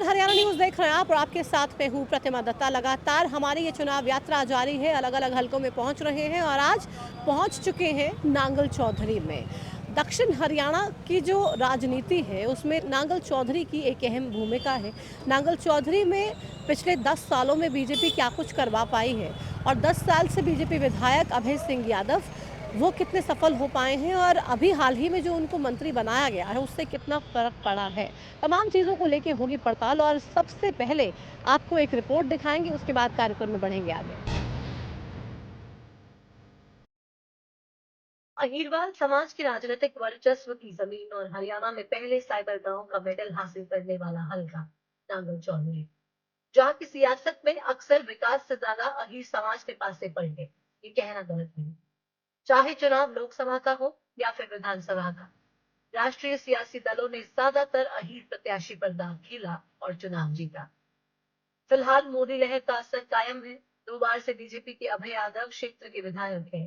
नमस्कार, हरियाणा न्यूज़ देख रहे हैं आप और आपके साथ में हूँ प्रतिमा दत्ता। लगातार हमारी ये चुनाव यात्रा जारी है, अलग अलग हलकों में पहुँच रहे हैं और आज पहुँच चुके हैं नांगल चौधरी में। दक्षिण हरियाणा की जो राजनीति है उसमें नांगल चौधरी की एक अहम भूमिका है। नांगल चौधरी में पिछले 10 सालों में बीजेपी क्या कुछ करवा पाई है और 10 साल से बीजेपी विधायक अभय सिंह यादव वो कितने सफल हो पाए हैं और अभी हाल ही में जो उनको मंत्री बनाया गया है उससे कितना फर्क पड़ा है, तमाम चीज़ों को लेके होगी पड़ताल। और सबसे पहले आपको एक रिपोर्ट दिखाएंगे, उसके बाद कार्यक्रम में बढ़ेंगे आगे। अहीरवाल समाज की राजनीतिक वर्चस्व की जमीन और हरियाणा में पहले साइबर गांव का मेडल हासिल करने वाला हल्का नांगल चौधरी, जहाँ की सियासत में अक्सर विकास से ज्यादा अहीर समाज के पास से पलटे, ये कहना गलत नहीं। चाहे चुनाव लोकसभा का हो या फिर विधानसभा का, राष्ट्रीय सियासी दलों ने ज्यादातर अहीर प्रत्याशी पर दांव खेला और चुनाव जीता। फिलहाल मोदी लहर का असर कायम है। 2 बार से बीजेपी के अभय यादव क्षेत्र के विधायक हैं।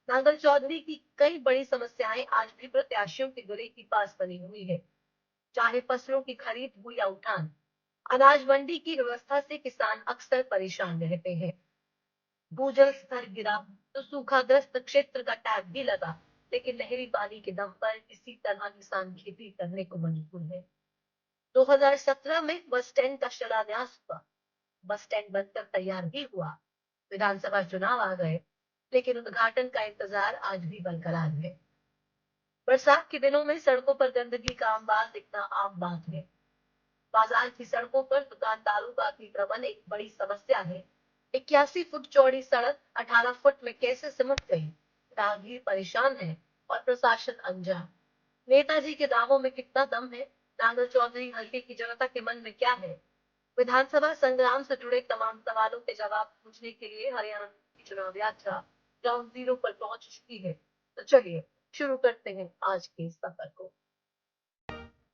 नांगल चौधरी की कई बड़ी समस्याएं आज भी प्रत्याशियों के गले के पास बनी हुई है। चाहे फसलों की खरीद हो या उठान, अनाज मंडी की व्यवस्था से किसान अक्सर परेशान रहते हैं। भूजल स्तर गिरा तो सूखाग्रस्त क्षेत्र का टैग भी लगा, लेकिन नहरी पानी के दम पर किसी तरह किसान खेती करने को मजबूर है। 2017 में बस स्टैंड का शिलान्यास हुआ, बस स्टैंड बनकर तैयार भी हुआ। विधानसभा चुनाव आ गए, लेकिन उद्घाटन का इंतजार आज भी बरकरार है। बरसात के दिनों में सड़कों पर गंदगी का अंबार दिखना आम बात है। बाजार की सड़कों पर दुकानदारों का अतिक्रमण एक बड़ी समस्या है। 81 फुट चौड़ी सड़क 18 फुट में कैसे सिमट गई? राहगीर परेशान है और प्रशासन अनजान। नेताजी के दावों में कितना दम है? नांगल चौधरी हल्के की जनता के मन में क्या है? विधानसभा संग्राम से जुड़े तमाम सवालों के जवाब पूछने के लिए हरियाणा की चुनाव यात्रा ग्राउंड जीरो पर पहुंच चुकी है। तो चलिए शुरू करते हैं आज के इस सफर को।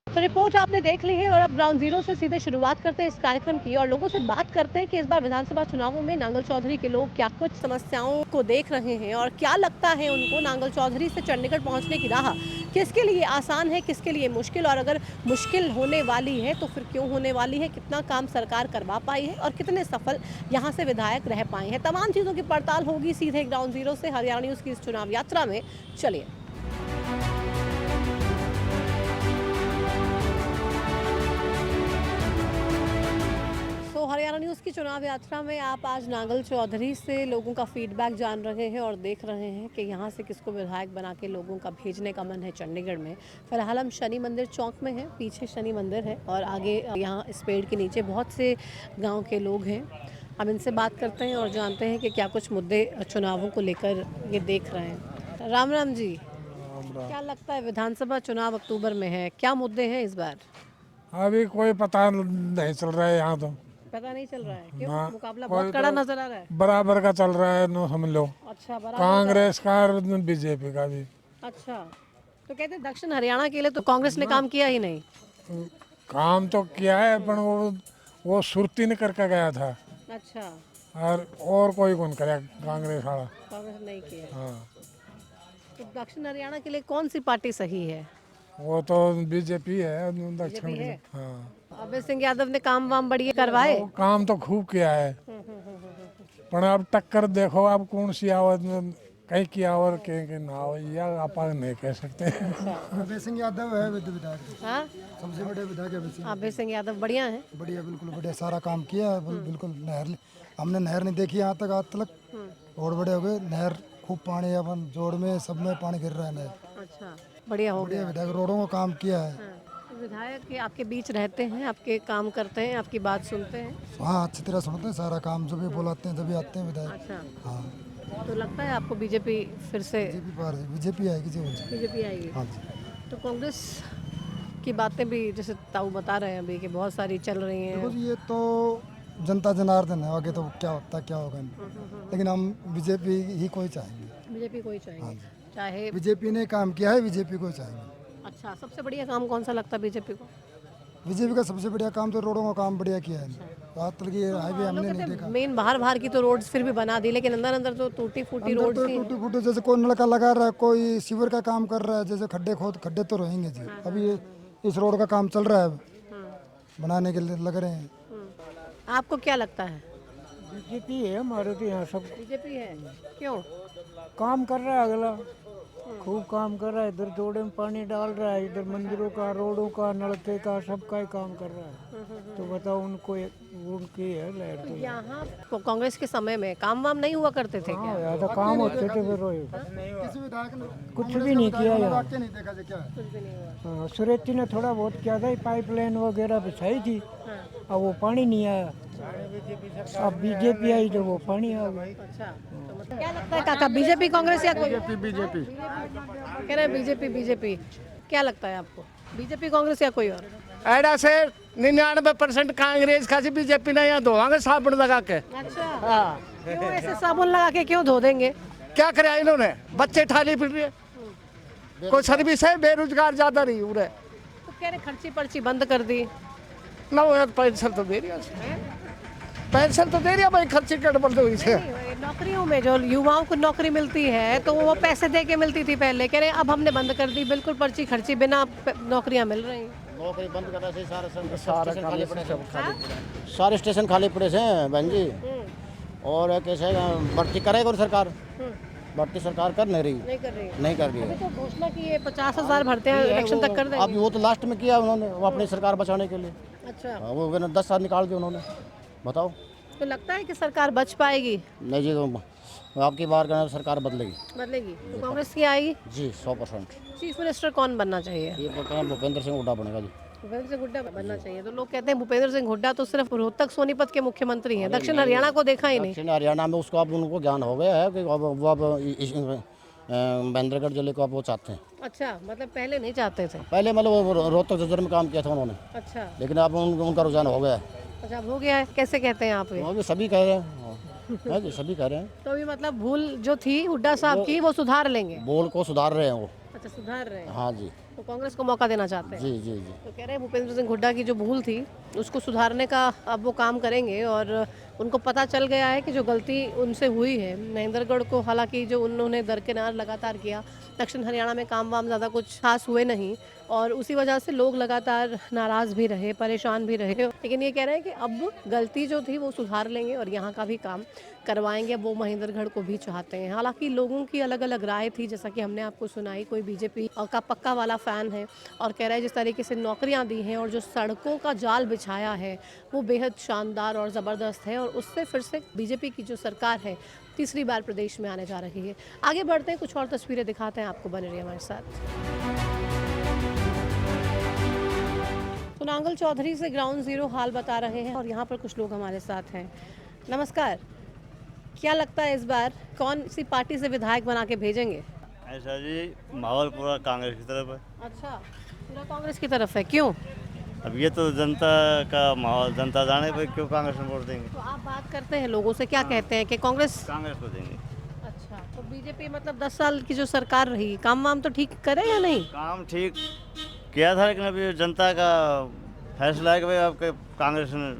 तो रिपोर्ट आपने देख ली है और अब ग्राउंड जीरो से सीधे शुरुआत करते हैं इस कार्यक्रम की और लोगों से बात करते हैं कि इस बार विधानसभा चुनावों में नांगल चौधरी के लोग क्या कुछ समस्याओं को देख रहे हैं और क्या लगता है उनको नांगल चौधरी से चंडीगढ़ पहुंचने की राह किसके लिए आसान है, किसके लिए मुश्किल, और अगर मुश्किल होने वाली है तो फिर क्यों होने वाली है, कितना काम सरकार करवा पाई है और कितने सफल यहाँ से विधायक रह पाए हैं। तमाम चीज़ों की पड़ताल होगी सीधे ग्राउंड जीरो से हरियाणा न्यूज़ की इस चुनाव यात्रा में। चलिए। तो हरियाणा न्यूज़ की चुनाव यात्रा में आप आज नांगल चौधरी से लोगों का फीडबैक जान रहे हैं और देख रहे हैं कि यहाँ से किसको विधायक बना के लोगों का भेजने का मन है चंडीगढ़ में। फिलहाल हम शनि मंदिर चौक में हैं, पीछे शनि मंदिर है और आगे यहाँ इस पेड़ के नीचे बहुत से गांव के लोग हैं। हम इनसे बात करते हैं और जानते हैं कि क्या कुछ मुद्दे चुनावों को लेकर ये देख रहे हैं। राम राम जी, क्या लगता है विधानसभा चुनाव अक्टूबर में है, क्या मुद्दे हैं इस बार? अभी कोई पता नहीं चल रहा है यहाँ तो। पता नहीं चल रहा है, क्यों? ना मुकाबला कोई बहुत कड़ा तो नजर आ रहा है। बराबर का चल रहा है, नो समझ लो। अच्छा, बराबर कांग्रेस का और बीजेपी का भी अच्छा, तो कहते हैं दक्षिण हरियाणा के लिए तो कांग्रेस ने काम किया ही नहीं। काम तो किया है, पर वो सुरती ने करके गया था अच्छा, और कोई कौन करे कांग्रेस वाला। कांग्रेस नहीं किया। हाँ, तो दक्षिण हरियाणा के लिए कौन सी पार्टी सही है? वो तो बीजेपी है दक्षिण बीजेपी की। है। हाँ, अभय सिंह यादव ने काम वाम बढ़िया करवाए। वो काम तो खूब किया है, पर अब टक्कर देखो अब कौन सी आवत कहीं की और कहीं ना हो, या आप नहीं कह सकते। अभय सिंह यादव है विधायक, हाँ, सबसे बड़े विधायक अभय सिंह। अभय सिंह यादव बढ़िया है। बढ़िया, बिल्कुल बढ़िया, सारा काम किया है। बिल्कुल नहर हमने नहर नहीं देखी यहाँ तक, आज तक और बड़े हो गए। नहर खूब पानी है, अपन जोड़ में सब में पानी गिर रहा है नहर। अच्छा, बढ़िया हो बढ़िया गया। विधायक, रोडों का काम किया है। हाँ, तो विधायक के आपके बीच रहते हैं, आपके काम करते हैं, आपकी बात सुनते हैं। हाँ, अच्छी तरह सुनते हैं सारा काम, जो भी बुलाते हैं तभी आते हैं विधायक। अच्छा, हाँ, तो लगता है आपको बीजेपी फिर से बीजेपी आएगी जी। बीजेपी आएगी? हाँ जी। तो कांग्रेस की बातें भी जैसे ताऊ बता रहे हैं अभी कि बहुत सारी चल रही हैं। देखो जी, ये तो जनता जनार्दन है, आगे तो क्या होता है क्या होगा इनका। लेकिन हम बीजेपी ही कोई चाहेंगे। बीजेपी को ही चाहिए, चाहे बीजेपी ने काम किया है, बीजेपी को चाहेंगे। अच्छा, सबसे बढ़िया काम कौन सा लगता है बीजेपी को? बीजेपी का सबसे बढ़िया काम तो रोडों का काम बढ़िया किया है। आज तक ये हाईवे हमने नहीं देखा। मेन बाहर की तो रोड्स फिर भी बना दी, लेकिन अंदर अंदर तो टूटी फूटी अंदर रोड तो सी टूटी फूटी, जैसे कोई नलका लगा रहा है, कोई सीवर का काम कर रहा है, जैसे खड्डे तो रहेंगे जी। अभी इस रोड का काम चल रहा है, बनाने के लिए लग रहे हैं। आपको क्या लगता है? बीजेपी है हमारे तो यहाँ सब बीजेपी है, क्यों? काम कर रहा है अगला, खूब काम कर रहा है। इधर जोड़े में पानी डाल रहा है, इधर मंदिरों का, रोडों का, नलके का, सबका ही काम कर रहा है। तो बताओ उनको उनकी है लहर तो यहाँ कांग्रेस के समय में काम वाम नहीं हुआ करते थे क्या? ज्यादा काम होते थे फिर रोए किसी विधायक ने कुछ भी नहीं किया यार। वाक्य नहीं देखा जो क्या है। हाँ, सुरेश जी ने थोड़ा बहुत किया था, पाइपलाइन वगैरह बिछाई थी, अब वो पानी नहीं आया। अब बीजेपी आई तो वो पानी आ गया। अच्छा, तो मतलब क्या लगता है काका, बीजेपी कांग्रेस या कोई? बीजेपी कह रहे हैं बीजेपी बीजेपी। क्या लगता है आपको, बीजेपी कांग्रेस या कोई और? ऐडा से 99% कांग्रेस का बीजेपी ने यहाँ धोवांगे साबुन लगा के। अच्छा, क्यों ऐसे साबुन लगा के क्यों धो देंगे? क्या करे इन्होंने, बच्चे ठाली फिर रहे, कोई सर्विस है, बेरोजगार ज्यादा नहीं हो रहे। तो कह रहे खर्ची पर्ची बंद कर दी। ना वो पेंशन तो दे रही है, पेंशन तो दे रही है भाई, खर्ची गड़बड़ तो हुई से। नहीं, नौकरियों में जो युवाओं को नौकरी मिलती है तो वो पैसे दे के मिलती थी पहले, कह रहे हैं अब हमने बंद कर दी, बिल्कुल पर्ची खर्ची बिना नौकरियां मिल रही। नौकरी बंद करने से सारे स्टेशन खाली पड़े हैं बहन जी। और कैसे भर्ती करेगा और सरकार, भर्ती सरकार कर नहीं रही, नहीं कर रही है। नहीं कर रही अभी है। तो घोषणा की है 50,000 भरते हैं, इलेक्शन तक कर अब देंगे। वो तो लास्ट में किया उन्होंने, वो अपनी सरकार बचाने के लिए। अच्छा, वो 10 साल निकाल दिए उन्होंने, बताओ। तो लगता है कि सरकार बच पाएगी? नहीं जी, तो आपकी बार करना सरकार बदलेगी बदलेगी तो कांग्रेस की आएगी। जी 100%। चीफ मिनिस्टर कौन बनना चाहिए? ये भूपेंद्र सिंह हुड्डा बनेगा जी। भूपेंद्र सिंह हुड्डा बनना चाहिए। तो लोग कहते हैं भूपेंद्र सिंह हुड्डा तो सिर्फ रोहतक सोनीपत के मुख्यमंत्री हैं, दक्षिण हरियाणा को देखा ही नहीं। दक्षिण हरियाणा में उसको अब उनको ज्ञान हो गया है कि अब महेंद्रगढ़ जिले को अब वो चाहते हैं। अच्छा, मतलब पहले नहीं चाहते थे। पहले मतलब वो रोहतक जज्जर में काम किया था उन्होंने, अच्छा लेकिन अब उनका रुझान हो गया है। अच्छा, अब हो गया है। कैसे कहते हैं आप ये? वो भी सभी कह रहे हैं, है जी, सभी कह रहे हैं। तो अभी मतलब भूल जो थी हुड्डा साहब की वो सुधार लेंगे। बोल को सुधार रहे हैं वो। अच्छा, सुधार रहे हैं। हाँ जी, तो कांग्रेस को मौका देना चाहते हैं। जी जी जी। तो कह रहे हैं भूपेंद्र सिंह हुड्डा की जो भूल थी उसको सुधारने का अब वो काम करेंगे, और उनको पता चल गया है कि जो गलती उनसे हुई है महेंद्रगढ़ को, हालांकि जो उन्होंने दरकिनार लगातार किया, दक्षिण हरियाणा में काम वाम ज़्यादा कुछ खास हुए नहीं, और उसी वजह से लोग लगातार नाराज़ भी रहे, परेशान भी रहे। लेकिन ये कह रहे हैं कि अब गलती जो थी वो सुधार लेंगे और यहाँ का भी काम करवाएंगे। वो महेंद्रगढ़ को भी चाहते हैं। हालांकि लोगों की अलग अलग राय थी, जैसा कि हमने आपको सुनाई। कोई बीजेपी का पक्का वाला फ़ैन है और कह रहा है जिस तरीके से नौकरियां दी हैं और जो सड़कों का जाल बिछाया है वो बेहद शानदार और ज़बरदस्त है, और उससे फिर से बीजेपी की जो सरकार है तीसरी बार प्रदेश में आने जा रही है। आगे बढ़ते हैं, कुछ और तस्वीरें दिखाते हैं आपको, बने रहिए हमारे साथ। तो नांगल चौधरी से ग्राउंड जीरो हाल बता रहे हैं और यहाँ पर कुछ लोग हमारे साथ हैं। नमस्कार, क्या लगता है इस बार कौन सी पार्टी से विधायक बना के भेजेंगे? ऐसा जी, माहौल पूरा कांग्रेस की तरफ है। अच्छा, पूरा कांग्रेस की तरफ है, क्यों? अब ये तो जनता का माहौल, जनता जाने पर क्यों कांग्रेस में वोट देंगे। तो आप बात करते हैं लोगों से, क्या कहते हैं कि कांग्रेस? कांग्रेस को देंगे। अच्छा, तो बीजेपी मतलब 10 साल की जो सरकार रही, काम वाम तो ठीक करे या नहीं? काम ठीक किया था, लेकिन अभी जनता का फैसला है कि भाई आपके कांग्रेस में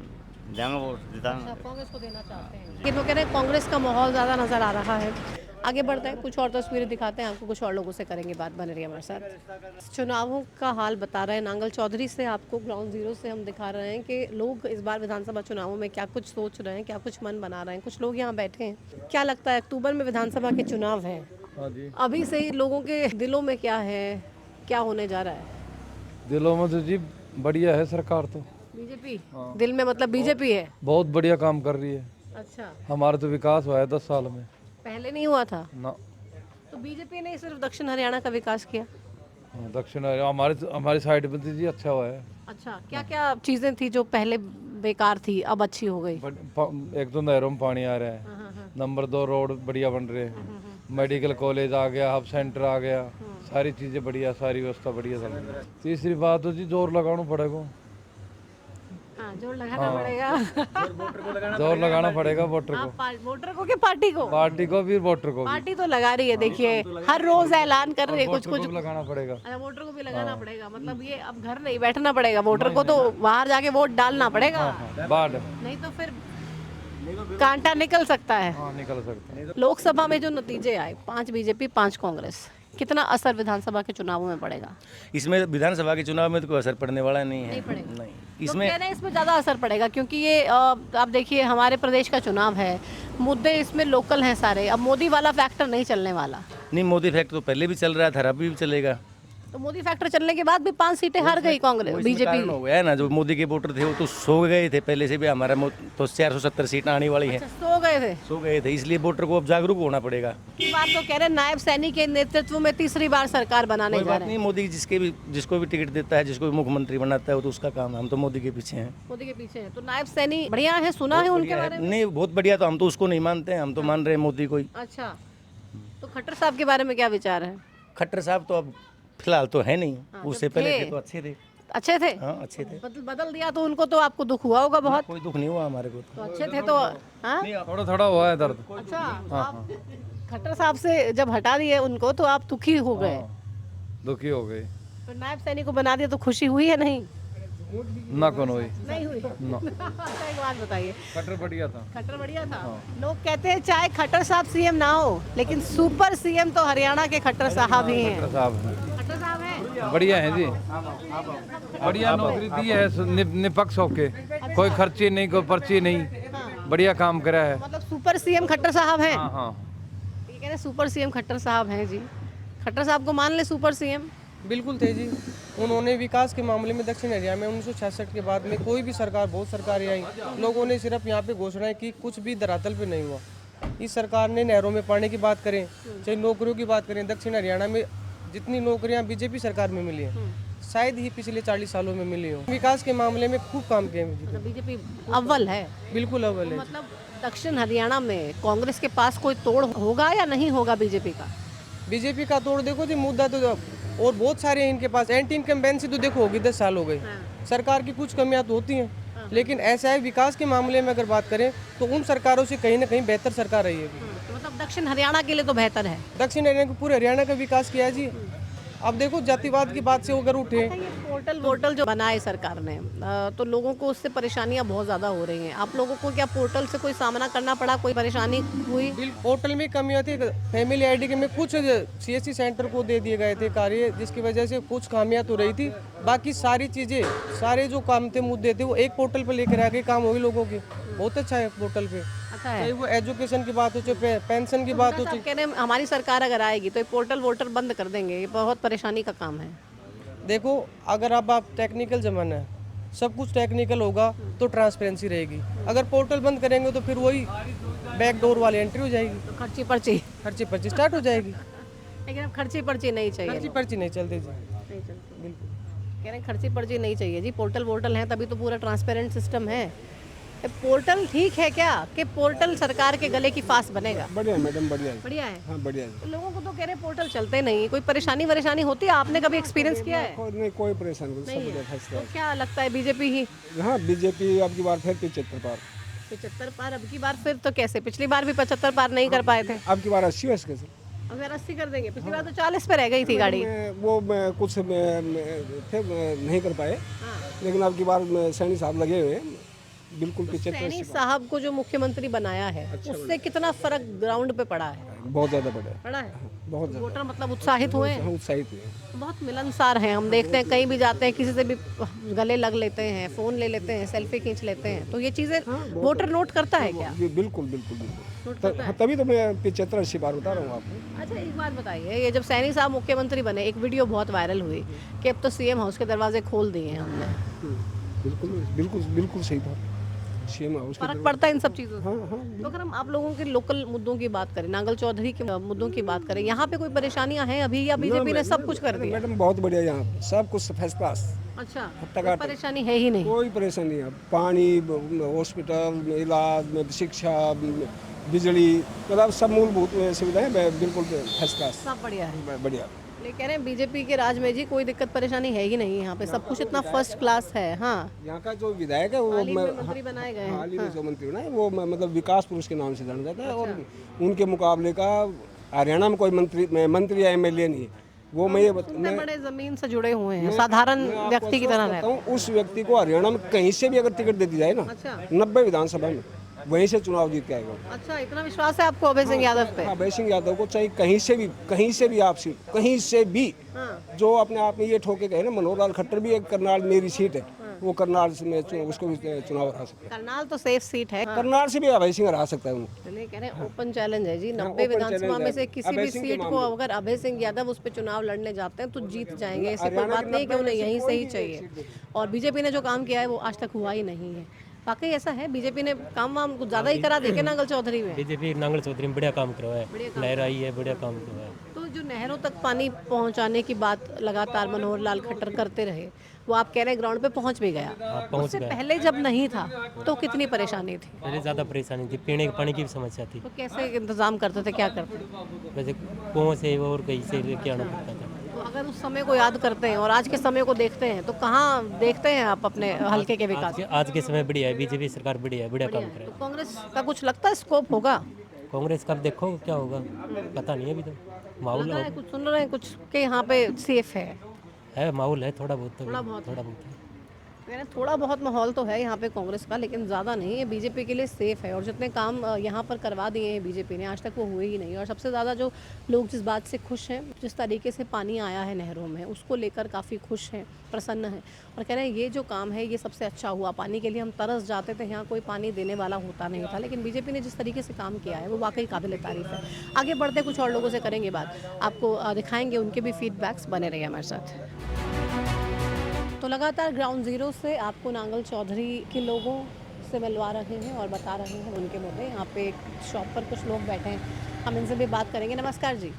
देंगे वोट, जिताएंगे। कांग्रेस को देना चाहते हैं, लेकिन वो कह रहे हैं कांग्रेस का माहौल ज़्यादा नज़र आ रहा है। आगे बढ़ते हैं, कुछ और तस्वीरें दिखाते हैं आपको, कुछ और लोगों से करेंगे बात, बने रहिए हमारे साथ। चुनावों का हाल बता रहे हैं नांगल चौधरी से, आपको ग्राउंड जीरो से हम दिखा रहे हैं कि लोग इस बार विधानसभा चुनावों में क्या कुछ सोच रहे हैं, क्या कुछ मन बना रहे हैं। कुछ लोग यहाँ बैठे हैं। क्या लगता है, अक्टूबर में विधानसभा के चुनाव हैं, अभी से ही लोगों के दिलों में क्या है, क्या होने जा रहा है? दिलों में तो जी बढ़िया है सरकार तो। बीजेपी दिल में मतलब बीजेपी है, बहुत बढ़िया काम कर रही है। अच्छा, हमारा तो विकास हुआ है 10 साल में। पहले नहीं हुआ था ना, तो बीजेपी ने सिर्फ दक्षिण हरियाणा का विकास किया। दक्षिण हमारी साइड में तो जी अच्छा हुआ है। अच्छा, क्या क्या चीजें थी जो पहले बेकार थी अब अच्छी हो गई? एक तो नहरों में पानी आ रहा है, नंबर 2 रोड बढ़िया बन रहे हैं, मेडिकल कॉलेज आ गया, हब सेंटर आ गया, सारी चीज़ें बढ़िया, सारी व्यवस्था बढ़िया चल रही है। तीसरी बात तो जी जोर लगाना पड़ेगा। हाँ, जोर लगाना पड़ेगा। जोर लगाना पड़ेगा वोटर को। वोटर को कि पार्टी को? पार्टी को भी वोटर को भी। पार्टी तो लगा रही है, देखिए हर रोज ऐलान कर रही है कुछ कुछ। लगाना पड़ेगा। अच्छा, वोटर को भी लगाना पड़ेगा, मतलब ये अब घर नहीं बैठना पड़ेगा, वोटर को तो बाहर जाके वोट डालना पड़ेगा, बाद नहीं तो फिर कांटा निकल सकता है। हाँ, निकल सकता है। लोकसभा में जो नतीजे आए, 5 बीजेपी 5 कांग्रेस, कितना असर विधानसभा के चुनावों में पड़ेगा? इसमें विधानसभा के चुनाव में तो कोई असर पड़ने वाला नहीं है। नहीं पड़ेगा। नहीं तो इसमें कह रहे हैं इसमें ज़्यादा असर पड़ेगा क्योंकि ये आप देखिए हमारे प्रदेश का चुनाव है, मुद्दे इसमें लोकल हैं सारे, अब मोदी वाला फैक्टर नहीं चलने वाला। नहीं, मोदी फैक्ट तो पहले भी चल रहा था, अभी भी चलेगा। तो मोदी फैक्टर चलने के बाद भी 5 सीटें हार गई कांग्रेस बीजेपी। कारण हो गया है ना, जो मोदी के वोटर थे वो तो सो गए थे पहले से भी, हमारा तो 470 सीट आने वाली है। सो गए थे, सो गए थे, इसलिए वोटर को अब जागरूक होना पड़ेगा। इस बार तो कह रहे हैं नायब सैनी के नेतृत्व में तीसरी बार सरकार बनाने कोई जा बात रहे नहीं, हैं। मोदी जिसको भी टिकट देता है, जिसको भी मुख्यमंत्री बनाता है, वो तो उसका काम है। हम तो मोदी के पीछे हैं। मोदी के पीछे हैं। तो नायब सैनी बढ़िया है, सुना है उनके बारे में? नहीं, बहुत बढ़िया, तो हम तो उसको नहीं मानते हैं, हम तो मान रहे हैं मोदी को ही। अच्छा, तो खट्टर साहब के बारे में क्या विचार है? खट्टर साहब तो अब फिलहाल तो है नहीं, उससे जब पहले थे। थे तो अच्छे थे। अच्छे थे? हाँ, अच्छे थे। बदल दिया तो उनको तो आपको दुख हुआ होगा बहुत। कोई दुख नहीं हुआ हमारे को तो अच्छे थे तो हाँ? थोड़ा थोड़ा हुआ है दर्द। अच्छा, आप खट्टर साहब से जब हटा दिए उनको तो आप दुखी हो गए, दुखी हो गए तो नायब सैनी को बना दिया तो खुशी हुई है नहीं? ना कौन हुई नहीं हुई। अच्छा, एक बात बताइए, खट्टर बढ़िया था। खट्टर बढ़िया था। लोग कहते हैं चाहे खट्टर साहब सीएम ना हो लेकिन सुपर सीएम तो हरियाणा के खट्टर साहब ही हैं। खट्टर साहब खट्टर साहब हैं, बढ़िया है जी, बढ़िया नौकरी दी है निपक्ष होके, कोई खर्ची नहीं, कोई पर्ची नहीं, बढ़िया काम करा है। मतलब सुपर सीएम खट्टर साहब हैं। हाँ हाँ, ये कह रहे सुपर सीएम खट्टर साहब हैं जी। खट्टर साहब को मान ले सुपर सीएम। बिल्कुल थे जी। उन्होंने विकास के मामले में दक्षिण हरियाणा में 1966 के बाद में कोई भी सरकार, बहुत सरकारें आई, लोगों ने सिर्फ यहाँ पे घोषणाएं की, कुछ भी धरातल पे नहीं हुआ। इस सरकार ने नहरों में पानी की बात करें, चाहे नौकरियों की बात करें, दक्षिण हरियाणा में जितनी नौकरियाँ बीजेपी सरकार में मिली हैं शायद ही पिछले 40 सालों में मिली हो। विकास के मामले में खूब काम किया है बीजेपी, अव्वल है। बिल्कुल अव्वल है। मतलब दक्षिण हरियाणा में कांग्रेस के पास कोई तोड़ होगा या नहीं होगा बीजेपी का? बीजेपी का तोड़ देखो जी, मुद्दा तो और बहुत सारे हैं इनके पास। एंटी इनकम्बेंसी तो देखो होगी, 10 साल हो गए। सरकार की कुछ कमियां तो होती हैं, लेकिन ऐसा है विकास के मामले में अगर बात करें तो उन सरकारों से कहीं ना कहीं बेहतर सरकार रही है। तो मतलब दक्षिण हरियाणा के लिए तो बेहतर है। दक्षिण हरियाणा, पूरे हरियाणा का विकास किया है जी। अब देखो जातिवाद की बात से अगर उठे, ये पोर्टल जो बनाए सरकार ने, तो लोगों को उससे परेशानियां बहुत ज़्यादा हो रही हैं। आप लोगों को क्या पोर्टल से कोई सामना करना पड़ा, कोई परेशानी हुई? पोर्टल में कमियां थी। फैमिली आईडी के में कुछ सीएससी सेंटर को दे दिए गए थे कार्य, जिसकी वजह से कुछ खामियां तो रही थी। बाकी सारी चीज़ें, सारे जो काम थे, मुद्दे थे, वो एक पोर्टल पर लेकर आके काम हो गए लोगों के। बहुत अच्छा है पोर्टल पे। अच्छा है। चाहे वो एजुकेशन की बात हो, चाहे पेंशन की बात हो, आप कह रहे हैं हमारी सरकार अगर आएगी तो ये पोर्टल वोटर बंद कर देंगे, ये बहुत परेशानी का काम है। देखो अगर अब आप टेक्निकल ज़माना है, सब कुछ टेक्निकल होगा तो ट्रांसपेरेंसी रहेगी। अगर पोर्टल बंद करेंगे तो फिर वही बैकडोर वाली एंट्री हो जाएगी, तो खर्ची पर्ची स्टार्ट हो जाएगी। लेकिन अब खर्ची पर्ची नहीं चाहिए। खर्ची पर्ची नहीं चलती जी, नहीं चलती। बिल्कुल। कह रहे हैं खर्ची पर्ची नहीं चाहिए जी, पोर्टल है तभी तो पूरा ट्रांसपेरेंट सिस्टम है। पोर्टल ठीक है क्या कि पोर्टल सरकार के गले की फांस बनेगा? बढ़िया है मैडम, बढ़िया है। बढ़िया है। हाँ बढ़िया है। तो लोगों को तो कह रहे हैं पोर्टल चलते नहीं, कोई परेशानी होती है? आपने कभी एक्सपीरियंस किया है? नहीं, कोई परेशानी नहीं, सब नहीं बढ़िया है। फर्स्ट तो क्या लगता है बीजेपी ही? हाँ बीजेपी अब की बार फिर 75 पार। 75 पार अब की बार फिर तो कैसे? पिछली बार भी 75 पार नहीं कर पाए थे, अब की बार 80 है इसके। अगर 80 कर देंगे। पिछली बार तो 40 पे रह गई थी गाड़ी। वो कुछ थे नहीं कर पाए, लेकिन अब की बार सैनी साहब लगे हुए हैं बिल्कुल। सैनी साहब को जो मुख्यमंत्री बनाया है उससे कितना फर्क ग्राउंड पे पड़ा है? बहुत ज़्यादा पड़ा है। बहुत ज़्यादा। वोटर मतलब उत्साहित हुए हैं? उत्साहित हुए, बहुत मिलनसार हैं। हम देखते हैं कहीं भी जाते हैं, किसी से भी गले लग लेते हैं, फ़ोन ले लेते हैं, सेल्फी खींच लेते हैं। तो ये चीज़ें वोटर नोट करता है क्या? बिल्कुल बिल्कुल बिल्कुल। तभी तो मैं 75-80 बार बता रहा हूँ आपको। अच्छा एक बात बताइए, ये जब सैनी साहब मुख्यमंत्री बने एक वीडियो बहुत वायरल हुई कि अब तो सीएम हाउस के दरवाजे खोल दिए हैं हमने। बिल्कुल बिल्कुल बिल्कुल सही था। सीएम हाउस फर्क पड़ता है इन सब चीज़ों से? हाँ हाँ। तो अगर हम आप लोगों के लोकल मुद्दों की बात करें, नांगल चौधरी के मुद्दों की बात करें, यहाँ पे कोई परेशानियाँ हैं अभी या बीजेपी ने सब कुछ कर दिया? मैडम बहुत बढ़िया, यहाँ सब कुछ फर्स्ट क्लास। अच्छा, कोई परेशानी है ही नहीं? कोई परेशानी नहीं है। पानी, हॉस्पिटल, इलाज, शिक्षा, बिजली, मतलब सब मूलभूत सुविधाएं बिल्कुल फर्स्ट क्लास, सब बढ़िया है। बढ़िया। लेकिन कह रहे हैं बीजेपी के राज में जी कोई दिक्कत परेशानी है ही नहीं, यहाँ पे सब कुछ इतना फर्स्ट क्लास है। हाँ, यहाँ का जो विधायक है वो मंत्री बनाए गए हैं। हाल ही में जो मंत्री बनाए वो मतलब विकास पुरुष के नाम से जाना जाता है। और उनके मुकाबले का हरियाणा में कोई मंत्री या एमएलए नहीं है। वो मैं बड़े जमीन से जुड़े हुए हैं, साधारण व्यक्ति की तरह रहते हैं। उस व्यक्ति को हरियाणा में कहीं से भी अगर टिकट दे दी जाए ना, 90 विधानसभा में वहीं से चुनाव जीत के आएगा। अच्छा, इतना विश्वास है आपको अभय सिंह यादव पे? हाँ, अभय सिंह यादव को चाहे कहीं से भी आप सीट, कहीं से भी जो अपने आप में ये ठोके गए ना, मनोहर लाल खट्टर भी एक करनाल मेरी सीट है, वो करनाल से मैं उसको भी चुनाव हरा सकता है। करनाल तो सेफ सीट है, करनाल से भी अभय सिंह हरा सकता है उनको। चलिए, कह रहे हैं ओपन चैलेंज है जी। 90 open विधानसभा challenge में है। से किसी अभय भी सिंह के सीट को मामले। अगर अभय सिंह यादव उस पर चुनाव लड़ने जाते हैं तो जीत जाएंगे। ऐसी कोई हरियाणा बात के नहीं कि 90 उन्हें में से यहीं से कोई ही भी चाहिए। एक सीट और बीजेपी ने जो काम किया है वो आज तक हुआ ही नहीं है। वाकई ऐसा है, बीजेपी ने काम वाम कुछ ज्यादा ही करा देखे नांगल चौधरी में। बीजेपी नांगल चौधरी में बढ़िया काम करवाया है, लहर आई है, बढ़िया काम करवाया है। तो जो नहरों तक पानी पहुंचाने की बात लगातार मनोहर लाल खट्टर करते रहे, वो आप कह रहे हैं ग्राउंड पे पहुंच भी गया। पहुंच उससे गया। पहले जब नहीं था तो कितनी परेशानी थी? पहले ज़्यादा परेशानी थी, पीने के पानी की भी समस्या थी। तो कैसे इंतजाम करते थे, क्या करते थे? वैसे कुओं से और कहीं से लेके आना पड़ता था। तो अगर उस समय को याद करते हैं और आज के समय को देखते हैं तो कहाँ देखते हैं आप अपने हल्के के विकास? आज के समय बढ़िया है, बीजेपी सरकार बढ़िया है, बढ़िया काम कर रहा तो कांग्रेस का कुछ लगता है स्कोप होगा? है। कांग्रेस का देखो क्या होगा, पता नहीं है अभी तो। माहौल लग रहा है, कुछ सुन रहे हैं कुछ के यहाँ पे सेफ है, माहौल है थोड़ा बहुत, थोड़ा बहुत है। मैंने थोड़ा बहुत माहौल तो है यहाँ पे कांग्रेस का, लेकिन ज़्यादा नहीं है। बीजेपी के लिए सेफ है और जितने काम यहाँ पर करवा दिए हैं बीजेपी ने, आज तक वो हुए ही नहीं। और सबसे ज़्यादा जो लोग जिस बात से खुश हैं, जिस तरीके से पानी आया है नहरों में, उसको लेकर काफ़ी खुश हैं, प्रसन्न हैं और कह रहे हैं ये जो काम है ये सबसे अच्छा हुआ। पानी के लिए हम तरस जाते थे, यहाँ कोई पानी देने वाला होता नहीं था, लेकिन बीजेपी ने जिस तरीके से काम किया है वो वाकई काबिल तारीफ है। आगे बढ़ते कुछ और लोगों से करेंगे बात, आपको दिखाएंगे उनके भी फीडबैक्स। बने रहिए हमारे साथ। तो लगातार ग्राउंड जीरो से आपको नांगल चौधरी के लोगों से मिलवा रहे हैं और बता रहे हैं उनके मुद्दे। यहाँ पे एक शॉप पर कुछ लोग बैठे हैं, हम इनसे भी बात करेंगे। नमस्कार जी।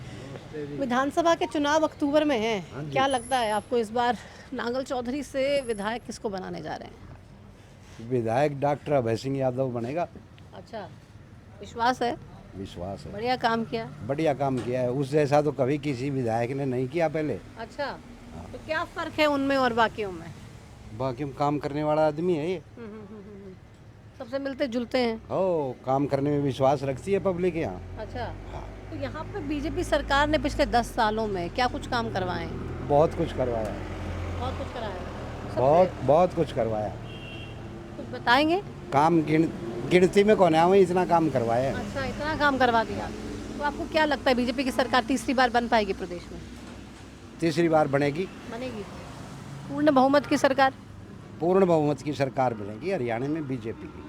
विधानसभा के चुनाव अक्टूबर में हैं, क्या लगता है आपको इस बार नांगल चौधरी से विधायक किसको बनाने जा रहे हैं? विधायक डॉक्टर अभय सिंह यादव बनेगा। अच्छा, विश्वास है? विश्वास है, बढ़िया काम किया। बढ़िया काम किया है, उस जैसा तो कभी किसी विधायक ने नहीं किया पहले। अच्छा, तो क्या फर्क है उनमें और बाकियों में? बाकी में काम करने वाला आदमी है ये, सबसे मिलते जुलते हैं। हो काम करने में विश्वास रखती है पब्लिक यहाँ। अच्छा, तो यहाँ पर बीजेपी सरकार ने पिछले 10 सालों में क्या कुछ काम करवाए हैं? बहुत कुछ करवाया, बहुत कुछ कराया, बहुत कुछ करवाया। कुछ बताएंगे? काम गिनती में कौन है, वही इतना काम करवाया है। अच्छा, इतना काम करवा दिया। तो आपको क्या लगता है बीजेपी की सरकार तीसरी बार बन पाएगी प्रदेश में? तीसरी बार बनेगी। बनेगी। पूर्ण बहुमत की सरकार? पूर्ण बहुमत की सरकार बनेगी हरियाणा में बीजेपी की।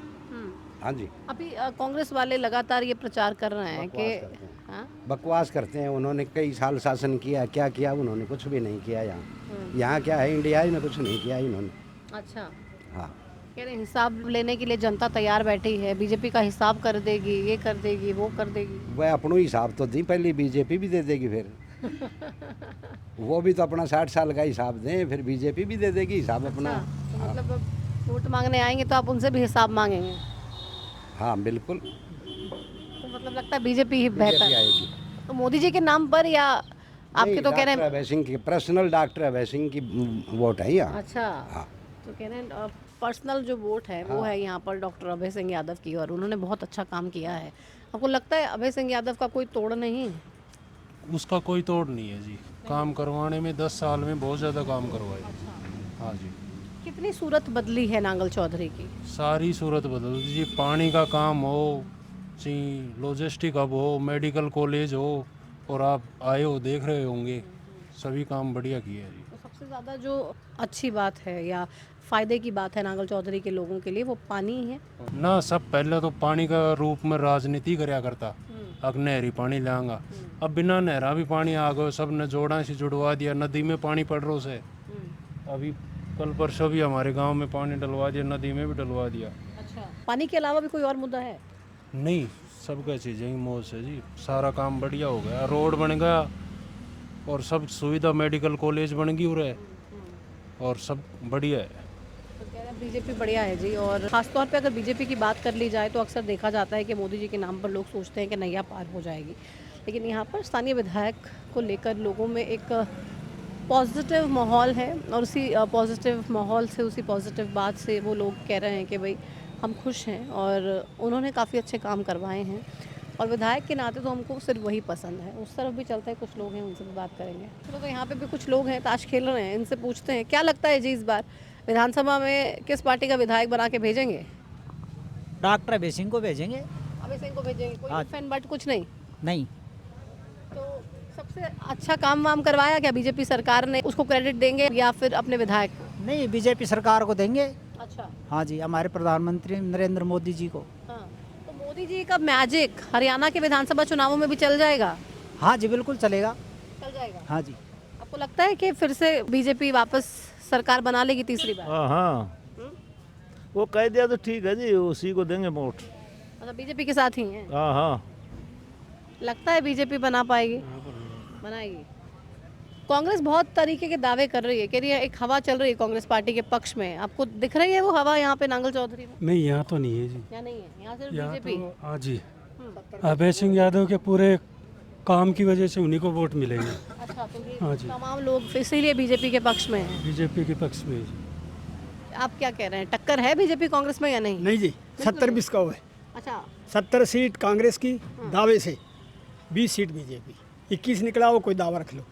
हाँ जी। अभी कांग्रेस वाले लगातार ये प्रचार कर रहे हैं कि बकवास करते हैं। उन्होंने कई साल शासन किया, क्या किया उन्होंने? कुछ भी नहीं किया यहाँ। यहाँ क्या है, इंडिया में कुछ नहीं किया इन्होंने। अच्छा, हाँ, कह रहे हिसाब लेने के लिए जनता तैयार बैठी है, बीजेपी का हिसाब कर देगी, ये कर देगी, वो कर देगी। वह अपनों हिसाब तो दी, पहले बीजेपी भी दे देगी, फिर वो भी तो अपना 60 साल का हिसाब दें, फिर बीजेपी भी दे देगी हिसाब अपना। तो मतलब वोट मांगने आएंगे तो आप उनसे भी हिसाब मांगेंगे? हाँ बिल्कुल। तो मतलब लगता है बीजेपी ही बेहतर आएगी। तो मोदी जी के नाम पर या आपके तो कह रहे हैं अभय सिंह की पर्सनल, डॉक्टर अभय सिंह की वोट है यहाँ। अच्छा, हाँ। तो कह रहे हैं पर्सनल जो वोट है वो है यहाँ पर डॉक्टर अभय सिंह यादव की और उन्होंने बहुत अच्छा काम किया है। आपको लगता है अभय सिंह यादव का कोई तोड़ नहीं? उसका कोई तोड़ नहीं है जी, काम करवाने में 10 साल में बहुत ज़्यादा काम करवाया। हाँ जी। कितनी सूरत बदली है नांगल चौधरी की? सारी सूरत बदल दी जी। पानी का काम हो, ची लॉजिस्टिक हब हो, मेडिकल कॉलेज हो, और आप आए हो देख रहे होंगे, सभी काम बढ़िया किया जी। तो सबसे ज़्यादा जो अच्छी बात है या फ़ायदे की बात है नांगल चौधरी के लोगों के लिए वो पानी है ना। सब पहले तो पानी का रूप में राजनीति करया करता, अब नहरी पानी लाऊंगा। अब बिना नहरा भी पानी आ गए, सब ने जोड़ा से जुड़वा दिया, नदी में पानी पड़ रहा से। अभी कल परसों भी हमारे गांव में पानी डलवा दिया, नदी में भी डलवा दिया। अच्छा, पानी के अलावा भी कोई और मुद्दा है? नहीं, सबका चीज़ें ही मौज है जी। सारा काम बढ़िया हो गया, रोड बन गया और सब सुविधा, मेडिकल कॉलेज बन गई उरे, और सब बढ़िया है। बीजेपी बढ़िया है जी। और ख़ासतौर पे अगर बीजेपी की बात कर ली जाए तो अक्सर देखा जाता है कि मोदी जी के नाम पर लोग सोचते हैं कि नैया पार हो जाएगी, लेकिन यहाँ पर स्थानीय विधायक को लेकर लोगों में एक पॉजिटिव माहौल है और उसी पॉजिटिव माहौल से, उसी पॉजिटिव बात से वो लोग कह रहे हैं कि भाई हम खुश हैं और उन्होंने काफ़ी अच्छे काम करवाए हैं और विधायक के नाते तो हमको सिर्फ वही पसंद है। उस तरफ भी चलते हैं, कुछ लोग हैं उनसे भी बात करेंगे। चलो, तो यहाँ पे भी कुछ लोग हैं ताश खेल रहे हैं, इनसे पूछते हैं क्या लगता है जी इस बार विधानसभा में किस पार्टी का विधायक बना के भेजेंगे? डॉक्टर अभय सिंह को भेजेंगे। अभय सिंह को भेजेंगे, कोई हाँ। फैन बट कुछ नहीं। नहीं, तो सबसे अच्छा काम वाम करवाया क्या बीजेपी सरकार ने, उसको क्रेडिट देंगे या फिर अपने विधायक को? नहीं बीजेपी सरकार को देंगे। अच्छा। हाँ जी, हमारे प्रधानमंत्री नरेंद्र मोदी जी को। हाँ। तो मोदी जी का मैजिक हरियाणा के विधानसभा चुनावों में भी चल जाएगा? हाँ जी बिल्कुल चलेगा। चल जाएगा। हाँ जी। आपको लगता है कि फिर से बीजेपी वापस सरकार बना लेगी तीसरी बार? हाँ, वो कह दिया तो ठीक है जी, उसी को देंगे वोट। मतलब बीजेपी के साथ ही हैं? हाँ। लगता है बीजेपी बना पाएगी? बनाएगी। कांग्रेस बहुत तरीके के दावे कर रही है, कह रही है एक हवा चल रही है कांग्रेस पार्टी के पक्ष में। आपको दिख रही है वो हवा यहाँ पे नांगल चौधरी में? नहीं, यहाँ तो नहीं है जी। यहाँ नहीं है, यहाँ सिर्फ यहाँ बीजेपी। तो हाँ जी, अभय सिंह यादव के पूरे काम की वजह से उन्हीं को वोट मिलेंगे। अच्छा, तो ये हाँ जी, तमाम लोग इसीलिए बीजेपी के पक्ष में हैं। बीजेपी के पक्ष में। आप क्या कह रहे हैं, टक्कर है बीजेपी कांग्रेस में या नहीं? नहीं जी, 70-20 का है। अच्छा, 70 सीट कांग्रेस की दावे से, 20 सीट बीजेपी, 21 निकला हो कोई दावा रख लो।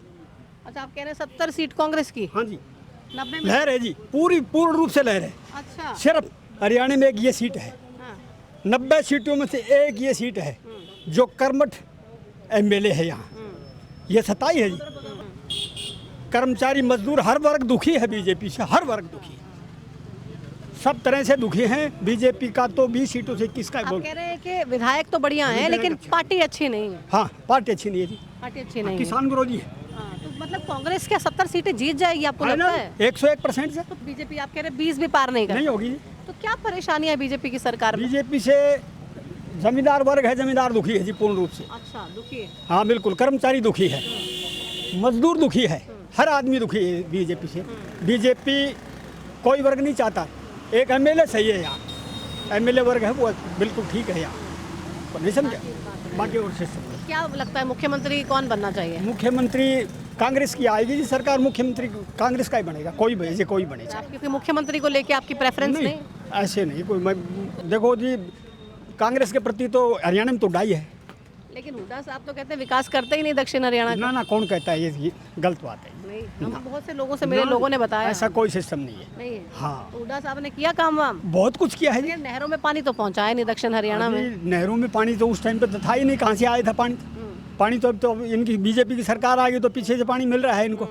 अच्छा आप कह रहे हैं 70 सीट कांग्रेस की? हाँ जी, 90 में? लहर है जी, पूर्ण रूप से लहर है। अच्छा। सिर्फ हरियाणा में एक ये सीट है, 90 सीटों में से एक ये सीट है जो कर्मठ एमएलए है यहाँ, ये सताई है जी। कर्मचारी मजदूर हर वर्ग दुखी है बीजेपी से, हर वर्ग दुखी है, सब तरह से दुखी हैं बीजेपी का। तो 20 सीटों से किसका आप कह रहे हैं कि विधायक तो बढ़िया हैं लेकिन पार्टी अच्छी नहीं है? हाँ, पार्टी अच्छी नहीं है जी, पार्टी अच्छी नहीं है, किसान विरोधी है। हाँ, तो मतलब कांग्रेस क्या 70 सीटें जीत जाएगी आपको लगता है? 101% से। तो बीजेपी आप कह रहे हैं 20 भी पार नहीं कर नहीं होगी। तो क्या परेशानी है बीजेपी की सरकार में? बीजेपी से जमींदार वर्ग है, जमींदार दुखी है जी पूर्ण रूप से। अच्छा, दुखी है। हाँ बिल्कुल, कर्मचारी दुखी है, मजदूर दुखी है, हर आदमी दुखी है बीजेपी से। बीजेपी कोई वर्ग नहीं चाहता, एक एमएलए सही है यहाँ, एमएलए वर्ग है वो बिल्कुल ठीक है यहाँ, नहीं समझे? बाकी और से क्या लगता है मुख्यमंत्री कौन बनना चाहिए? मुख्यमंत्री कांग्रेस की आएगी जी सरकार, मुख्यमंत्री कांग्रेस का ही बनेगा, कोई बने, कोई बने। क्योंकि मुख्यमंत्री को लेके आपकी प्रेफरेंस नहीं? ऐसे नहीं कोई, मैं देखो जी कांग्रेस के प्रति तो हरियाणा में तो डाई है, लेकिन हुड्डा साहब तो कहते हैं विकास करते ही नहीं दक्षिण हरियाणा का। ना कौन कहता है, ये गलत बात है। नहीं, हम बहुत से लोगों से मेरे लोगों ने बताया ऐसा कोई सिस्टम नहीं है। नहीं है। हाँ, हुड्डा साहब ने किया काम वाम, बहुत कुछ किया है जी। नहरों में पानी तो पहुंचाया नहीं दक्षिण हरियाणा में। नहरों में पानी तो उस टाइम पे था ही नहीं, कहाँ से आया था पानी? पानी तो अब तो इनकी बीजेपी की सरकार आ गई तो पीछे से पानी मिल रहा है इनको।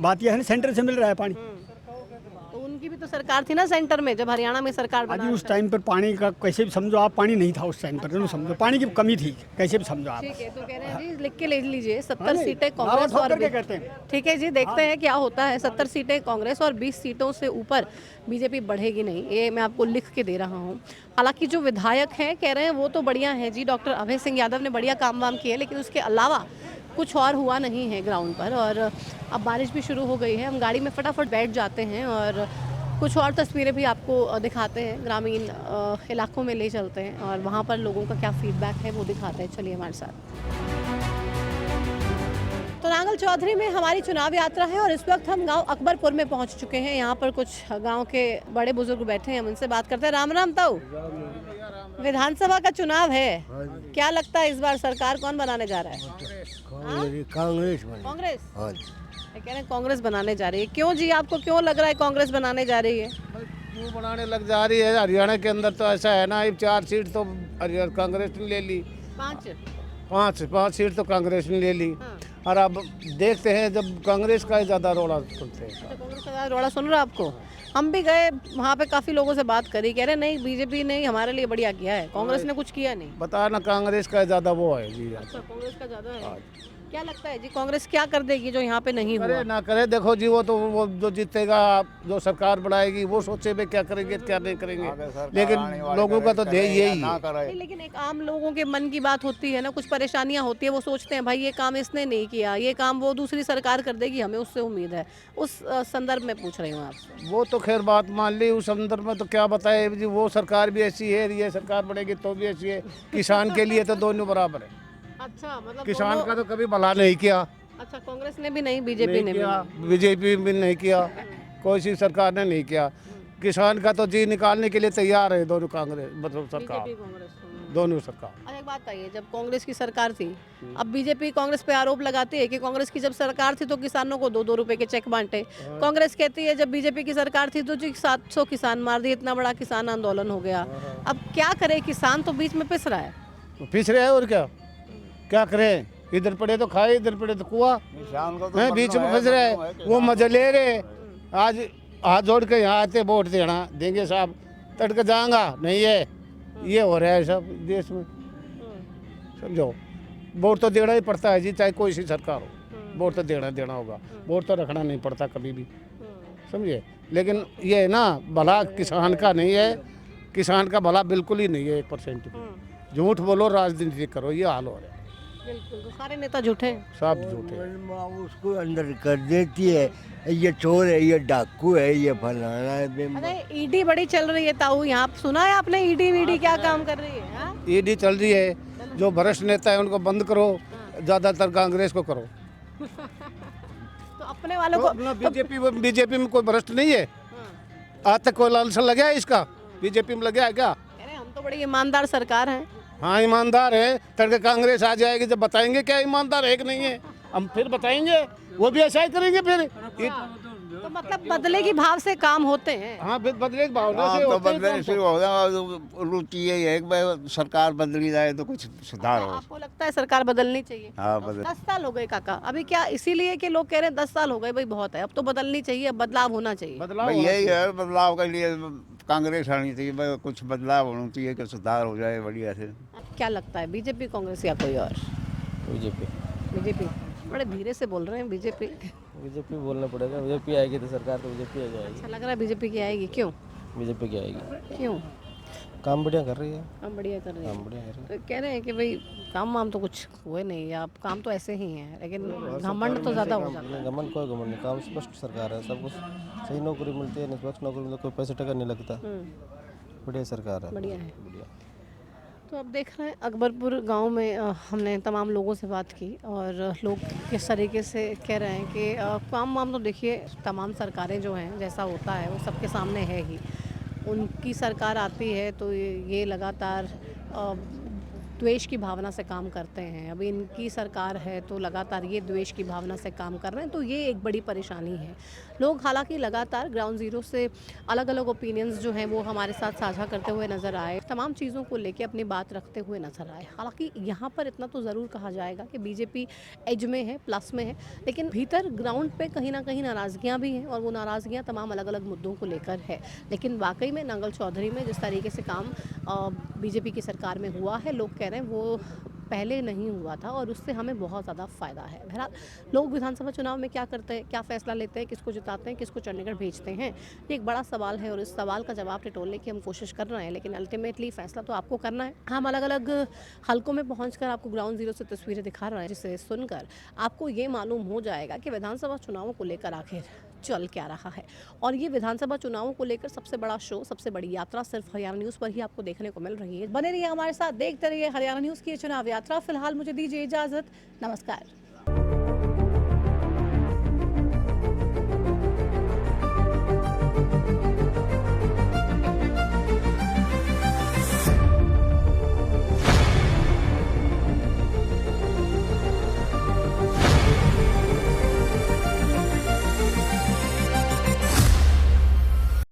बात यह है ना, सेंटर से मिल रहा है पानी। तो उनकी भी तो सरकार थी ना सेंटर में, जब हरियाणा में सरकार बना। उस टाइम पर पानी का कैसे भी समझो आप, पानी नहीं था उस टाइम पर, समझो पानी की कमी थी, कैसे भी समझो आप। ठीक है, तो कह रहे हैं जी लिख के ले लीजिए 70 नहीं, सीटें कांग्रेस और कहते हैं। ठीक है जी, देखते हैं क्या होता है। 70 सीटें कांग्रेस और 20 सीटों से ऊपर बीजेपी बढ़ेगी नहीं, ये मैं आपको लिख के दे रहा हूँ। हालांकि जो विधायक हैं कह रहे हैं वो तो बढ़िया है जी, डॉक्टर अभय सिंह यादव ने बढ़िया काम वाम किए, लेकिन उसके अलावा कुछ और हुआ नहीं है ग्राउंड पर। और अब बारिश भी शुरू हो गई है, हम गाड़ी में फटाफट बैठ जाते हैं और कुछ और तस्वीरें भी आपको दिखाते हैं, ग्रामीण इलाकों में ले चलते हैं और वहाँ पर लोगों का क्या फीडबैक है वो दिखाते हैं। चलिए हमारे साथ। तो नांगल चौधरी में हमारी चुनाव यात्रा है और इस वक्त हम गांव अकबरपुर में पहुंच चुके हैं। यहाँ पर कुछ गांव के बड़े बुजुर्ग बैठे हैं, हम उनसे बात करते हैं। राम राम ताऊ, विधानसभा का चुनाव है, क्या लगता है इस बार सरकार कौन बनाने जा रहा है? कांग्रेस। कांग्रेस? कह रहे हैं कांग्रेस बनाने जा रही है, क्यों जी, आपको क्यों लग रहा है कांग्रेस बनाने जा रही है? क्यों बनाने लग जा रही है? हरियाणा के अंदर तो ऐसा है ना, 4 सीट तो कांग्रेस ने ले ली, 5 सीट तो कांग्रेस ने ले ली। और अब देखते हैं जब कांग्रेस का ज़्यादा रोड़ा सुनते हैं। कांग्रेस का ज़्यादा रोड़ा सुन रहा है आपको? हम भी गए वहाँ पे, काफ़ी लोगों से बात करी, कह रहे नहीं बीजेपी ने हमारे लिए बढ़िया किया है, कांग्रेस ने कुछ किया नहीं। बता ना, कांग्रेस का ज़्यादा वो है जी। अच्छा, कांग्रेस का ज़्यादा है। क्या लगता है जी कांग्रेस क्या कर देगी जो यहाँ पे नहीं हुआ? करे ना करे, देखो जी वो जो जीतेगा, जो सरकार बनाएगी वो सोचे वे क्या करेंगे क्या नहीं करेंगे, लेकिन लोगों का तो ध्येय यही है। लेकिन एक आम लोगों के मन की बात होती है ना, कुछ परेशानियां होती है, वो सोचते हैं भाई ये काम इसने नहीं किया, ये काम वो दूसरी सरकार कर देगी, हमें उससे उम्मीद है। उस संदर्भ में पूछ रही हूँ आपसे। वो तो खैर बात मान ली, उस संदर्भ में तो क्या बताए जी, वो सरकार भी ऐसी है, ये सरकार बनेगी तो भी ऐसी है। किसान के लिए तो दोनों बराबर है। अच्छा, मतलब किसान का तो कभी भला नहीं किया। अच्छा, कांग्रेस ने भी नहीं, बीजेपी ने भी, बीजेपी भी नहीं किया, कोई सी सरकार ने नहीं किया। किसान का तो जी निकालने के लिए तैयार है दोनों, कांग्रेस मतलब सरकार। दोनों सरकार। अच्छा एक बात बताइए, जब कांग्रेस की सरकार थी, अब बीजेपी कांग्रेस पे आरोप लगाती है कि कांग्रेस की जब सरकार थी तो किसानों को 2-2 रुपए के चेक बांटे। कांग्रेस कहती है जब बीजेपी की सरकार थी तो जी 700 किसान मार दिए, इतना बड़ा किसान आंदोलन हो गया। अब क्या करे, किसान तो बीच में पिस रहा है। पिस रहे हैं और क्या करें, इधर पड़े तो खाए, इधर पड़े तो कुआ, बीच में फंस रहे हैं। वो मजे ले रहे, आज हाथ जोड़ के यहाँ आते वोट देना देंगे साहब, तड़के जाऊंगा नहीं है, ये हो रहा है सब देश में। समझो, वोट तो देना ही पड़ता है जी, चाहे कोई सी सरकार हो, वोट तो देना होगा, वोट तो रखना नहीं पड़ता कभी भी, समझिए। लेकिन ये है ना, भला किसान का नहीं है, किसान का भला बिल्कुल ही नहीं है 1% भी। झूठ बोलो, राजनीति करो, ये हाल हो रहा है। बिल्कुल, तो सारे नेता झूठे हैं, सब झूठे। उसको अंदर कर देती है, ये चोर है, ये डाकू है, ये फलाना है। अरे ईडी बड़ी चल रही है ताऊ, यहाँ सुना है आपने? ईडी क्या काम कर रही है? ईडी चल रही है, जो भ्रष्ट नेता है उनको बंद करो, ज्यादातर कांग्रेस को करो। तो अपने वालों को बीजेपी में कोई भ्रष्ट नहीं है, आज तक कोई लालसा लगा है इसका बीजेपी में लगा है क्या? हम तो बड़ी ईमानदार सरकार है। हाँ ईमानदार है, तड़के कांग्रेस आ जाएगी जब बताएंगे क्या ईमानदार है कि नहीं है, हम फिर बताएंगे, वो भी ऐसा ही करेंगे फिर। तो मतलब बदले की भाव से काम होते हैं। हाँ, बदले की भावना से तो होते हैं। बदले शुरू हो गया, रुचि यही है कि सरकार बदली जाए तो कुछ सुधार हो। आपको लगता है सरकार बदलनी चाहिए? हाँ, बदल। 10 साल हो गए काका, अभी क्या इसीलिए कि लोग कह रहे हैं 10 साल हो गए भाई, बहुत है, अब तो बदलनी चाहिए, अब बदलाव होना चाहिए। भाई यही है, बदलाव के लिए कांग्रेस आनी चाहिए, कुछ बदलाव होना चाहिए कि सुधार हो जाए बढ़िया से। क्या लगता है, बीजेपी, कांग्रेस या कोई और? बीजेपी। बड़े धीरे से बोल रहे हैं। बीजेपी बोलना पड़ेगा, बीजेपी आएगी तो सरकार तो बीजेपी आ जाएगी। अच्छा लग रहा है बीजेपी की आएगी, क्यों? बीजेपी की आएगी, क्यों? काम बढ़िया कर रही है। काम बढ़िया कर रही है। काम बढ़िया कर रही है। तो कह रहे हैं कि भाई काम वाम तो कुछ हुए नहीं, या काम तो ऐसे ही है, लेकिन घमंड तो ज़्यादा हो जाता है। घमंड कोई घमंड नहीं, काम स्पष्ट सरकार है, सब कुछ सही नौकरी मिलती है, निष्पक्ष नौकरी मिलती है, कोई पैसे टका नहीं लगता, बढ़िया सरकार है। बढ़िया है। तो अब देख रहे हैं अकबरपुर गांव में हमने तमाम लोगों से बात की, और लोग किस तरीके से कह रहे हैं कि काम वाम तो देखिए तमाम सरकारें जो हैं, जैसा होता है वो सबके सामने है ही। उनकी सरकार आती है तो ये लगातार द्वेष की भावना से काम करते हैं। अभी इनकी सरकार है तो लगातार ये द्वेष की भावना से काम कर रहे हैं, तो ये एक बड़ी परेशानी है। लोग हालांकि लगातार ग्राउंड ज़ीरो से अलग अलग ओपिनियंस जो हैं वो हमारे साथ साझा करते हुए नज़र आए, तमाम चीज़ों को लेके अपनी बात रखते हुए नज़र आए। हालांकि यहाँ पर इतना तो ज़रूर कहा जाएगा कि बीजेपी एज में है, प्लस में है, लेकिन भीतर ग्राउंड पे कहीं ना कहीं नाराज़गियाँ भी हैं, और वो नाराज़गियाँ तमाम अलग अलग मुद्दों को लेकर है। लेकिन वाकई में नांगल चौधरी में जिस तरीके से काम बीजेपी की सरकार में हुआ है, लोग कह रहे हैं वो पहले नहीं हुआ था, और उससे हमें बहुत ज़्यादा फ़ायदा है। बहरहाल लोग विधानसभा चुनाव में क्या करते हैं, क्या फ़ैसला लेते हैं, किसको जिताते हैं, किसको चंडीगढ़ भेजते हैं, ये एक बड़ा सवाल है, और इस सवाल का जवाब टटोलने की हम कोशिश कर रहे हैं, लेकिन अल्टीमेटली फ़ैसला तो आपको करना है। हम अलग अलग हलकों में पहुंचकर आपको ग्राउंड ज़ीरो से तस्वीरें दिखा रहे हैं, जिसे सुनकर आपको ये मालूम हो जाएगा कि विधानसभा चुनावों को लेकर आखिर चल क्या रहा है। और ये विधानसभा चुनावों को लेकर सबसे बड़ा शो, सबसे बड़ी यात्रा सिर्फ हरियाणा न्यूज़ पर ही आपको देखने को मिल रही है। बने रहिए हमारे साथ, देखते रहिए हरियाणा न्यूज़ की चुनाव यात्रा। फिलहाल मुझे दीजिए इजाज़त, नमस्कार।